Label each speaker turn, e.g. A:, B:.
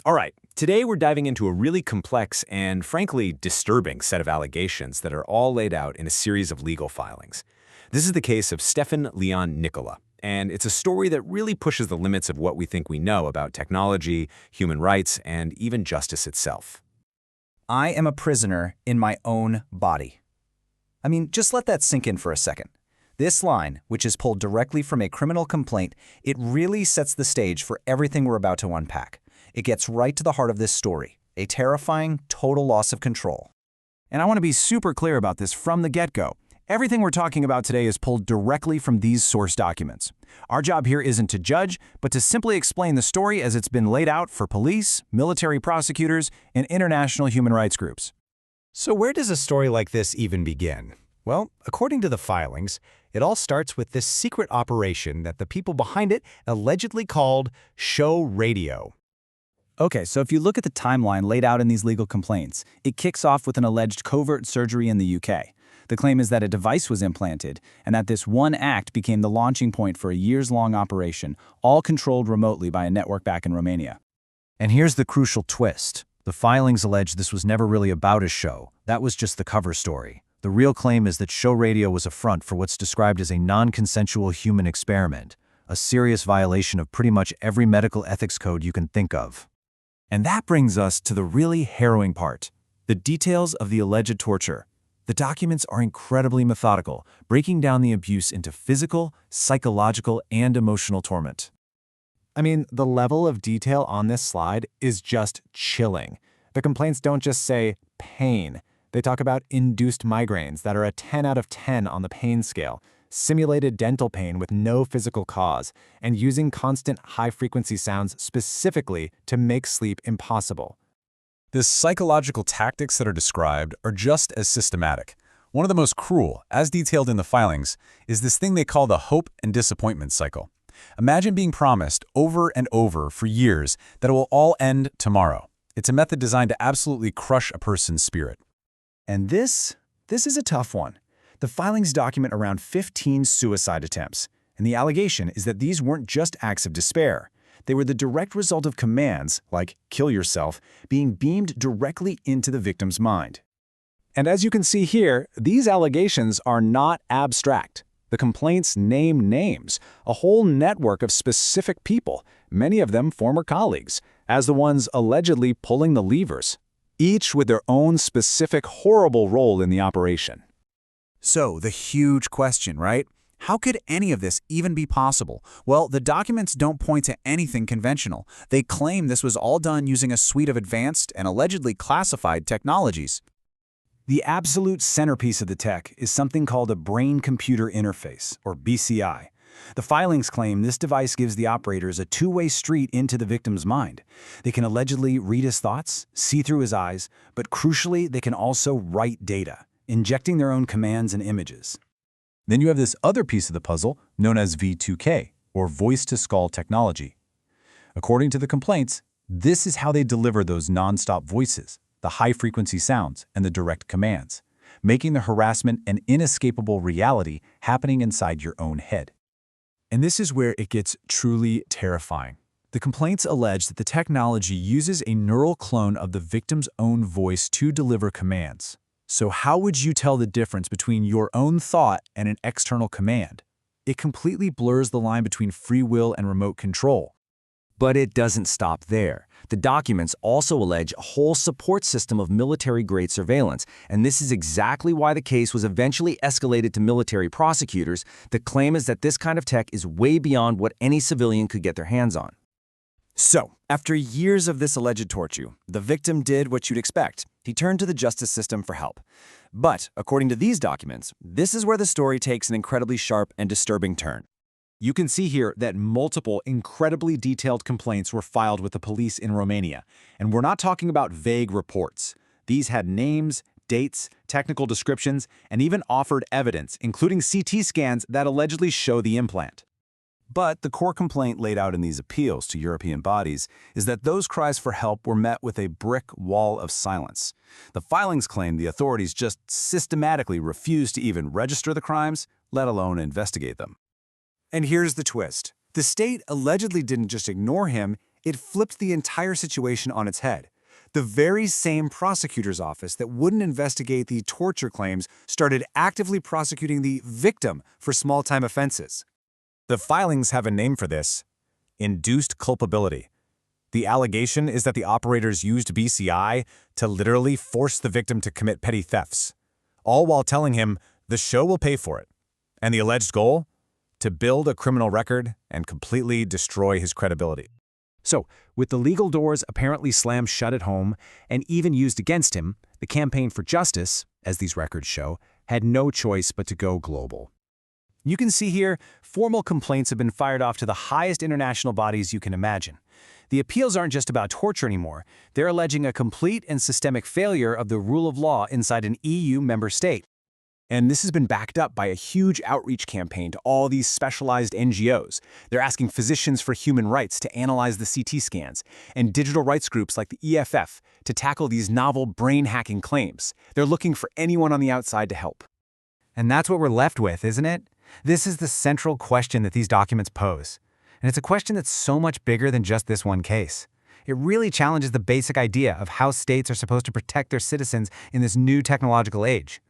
A: All right, today we're diving into a really complex and, frankly, disturbing set of allegations that are all laid out in a series of legal filings. This is the case of Stefan Leon Nicula, and it's a story that really pushes the limits of what we think we know about technology, human rights, and even justice itself.
B: I am a prisoner in my own body. I mean, just let that sink in for a second. This line, which is pulled directly from a criminal complaint, it really sets the stage for everything we're about to unpack. It gets right to the heart of this story, a terrifying, total loss of control.
C: And I want to be super clear about this from the get-go. Everything we're talking about today is pulled directly from these source documents. Our job here isn't to judge, but to simply explain the story as it's been laid out for police, military prosecutors, and international human rights groups.
D: So where does a story like this even begin? Well, according to the filings, it all starts with this secret operation that the people behind it allegedly called Show Radio.
B: Okay, so if you look at the timeline laid out in these legal complaints, it kicks off with an alleged covert surgery in the UK. The claim is that a device was implanted, and that this one act became the launching point for a years-long operation, all controlled remotely by a network back in Romania.
E: And here's the crucial twist. The filings allege this was never really about a show. That was just the cover story. The real claim is that Show Radio was a front for what's described as a non-consensual human experiment, a serious violation of pretty much every medical ethics code you can think of.
C: And that brings us to the really harrowing part, the details of the alleged torture. The documents are incredibly methodical, breaking down the abuse into physical, psychological, and emotional torment.
F: I mean, the level of detail on this slide is just chilling. The complaints don't just say pain. They talk about induced migraines that are a 10 out of 10 on the pain scale, simulated dental pain with no physical cause, and using constant high-frequency sounds specifically to make sleep impossible.
G: The psychological tactics that are described are just as systematic. One of the most cruel, as detailed in the filings, is this thing they call the hope and disappointment cycle. Imagine being promised over and over for years that it will all end tomorrow. It's a method designed to absolutely crush a person's spirit.
B: And this is a tough one. The filings document around 15 suicide attempts, and the allegation is that these weren't just acts of despair. They were the direct result of commands, like kill yourself, being beamed directly into the victim's mind.
A: And as you can see here, these allegations are not abstract. The complaints name names, a whole network of specific people, many of them former colleagues, as the ones allegedly pulling the levers, each with their own specific horrible role in the operation.
C: So, the huge question, right? How could any of this even be possible? Well, the documents don't point to anything conventional. They claim this was all done using a suite of advanced and allegedly classified technologies. The absolute centerpiece of the tech is something called a brain-computer interface, or BCI. The filings claim this device gives the operators a two-way street into the victim's mind. They can allegedly read his thoughts, see through his eyes, but crucially, they can also write data, injecting their own commands and images.
E: Then you have this other piece of the puzzle known as V2K, or voice-to-skull technology. According to the complaints, this is how they deliver those non-stop voices, the high-frequency sounds, and the direct commands, making the harassment an inescapable reality happening inside your own head.
C: And this is where it gets truly terrifying. The complaints allege that the technology uses a neural clone of the victim's own voice to deliver commands. So how would you tell the difference between your own thought and an external command? It completely blurs the line between free will and remote control.
H: But it doesn't stop there. The documents also allege a whole support system of military-grade surveillance, and this is exactly why the case was eventually escalated to military prosecutors. The claim is that this kind of tech is way beyond what any civilian could get their hands on.
C: So, after years of this alleged torture, the victim did what you'd expect. He turned to the justice system for help. But, according to these documents, this is where the story takes an incredibly sharp and disturbing turn. You can see here that multiple incredibly detailed complaints were filed with the police in Romania, and we're not talking about vague reports. These had names, dates, technical descriptions, and even offered evidence, including CT scans that allegedly show the implant.
A: But the core complaint laid out in these appeals to European bodies is that those cries for help were met with a brick wall of silence. The filings claim the authorities just systematically refused to even register the crimes, let alone investigate them.
C: And here's the twist. The state allegedly didn't just ignore him, It flipped the entire situation on its head. The very same prosecutor's office that wouldn't investigate the torture claims started actively prosecuting the victim for small-time offenses.
A: The filings have a name for this: induced culpability. The allegation is that the operators used BCI to literally force the victim to commit petty thefts, all while telling him the show will pay for it. And the alleged goal? To build a criminal record and completely destroy his credibility. So, with the legal doors apparently slammed shut at home and even used against him, the campaign for justice, as these records show, had no choice but to go global. You can see here, formal complaints have been fired off to the highest international bodies you can imagine. The appeals aren't just about torture anymore. They're alleging a complete and systemic failure of the rule of law inside an EU member state. And this has been backed up by a huge outreach campaign to all these specialized NGOs. They're asking physicians for human rights to analyze the CT scans, and digital rights groups like the EFF to tackle these novel brain-hacking claims. They're looking for anyone on the outside to help.
B: And that's what we're left with, isn't it? This is the central question that these documents pose. And it's a question that's so much bigger than just this one case. It really challenges the basic idea of how states are supposed to protect their citizens in this new technological age.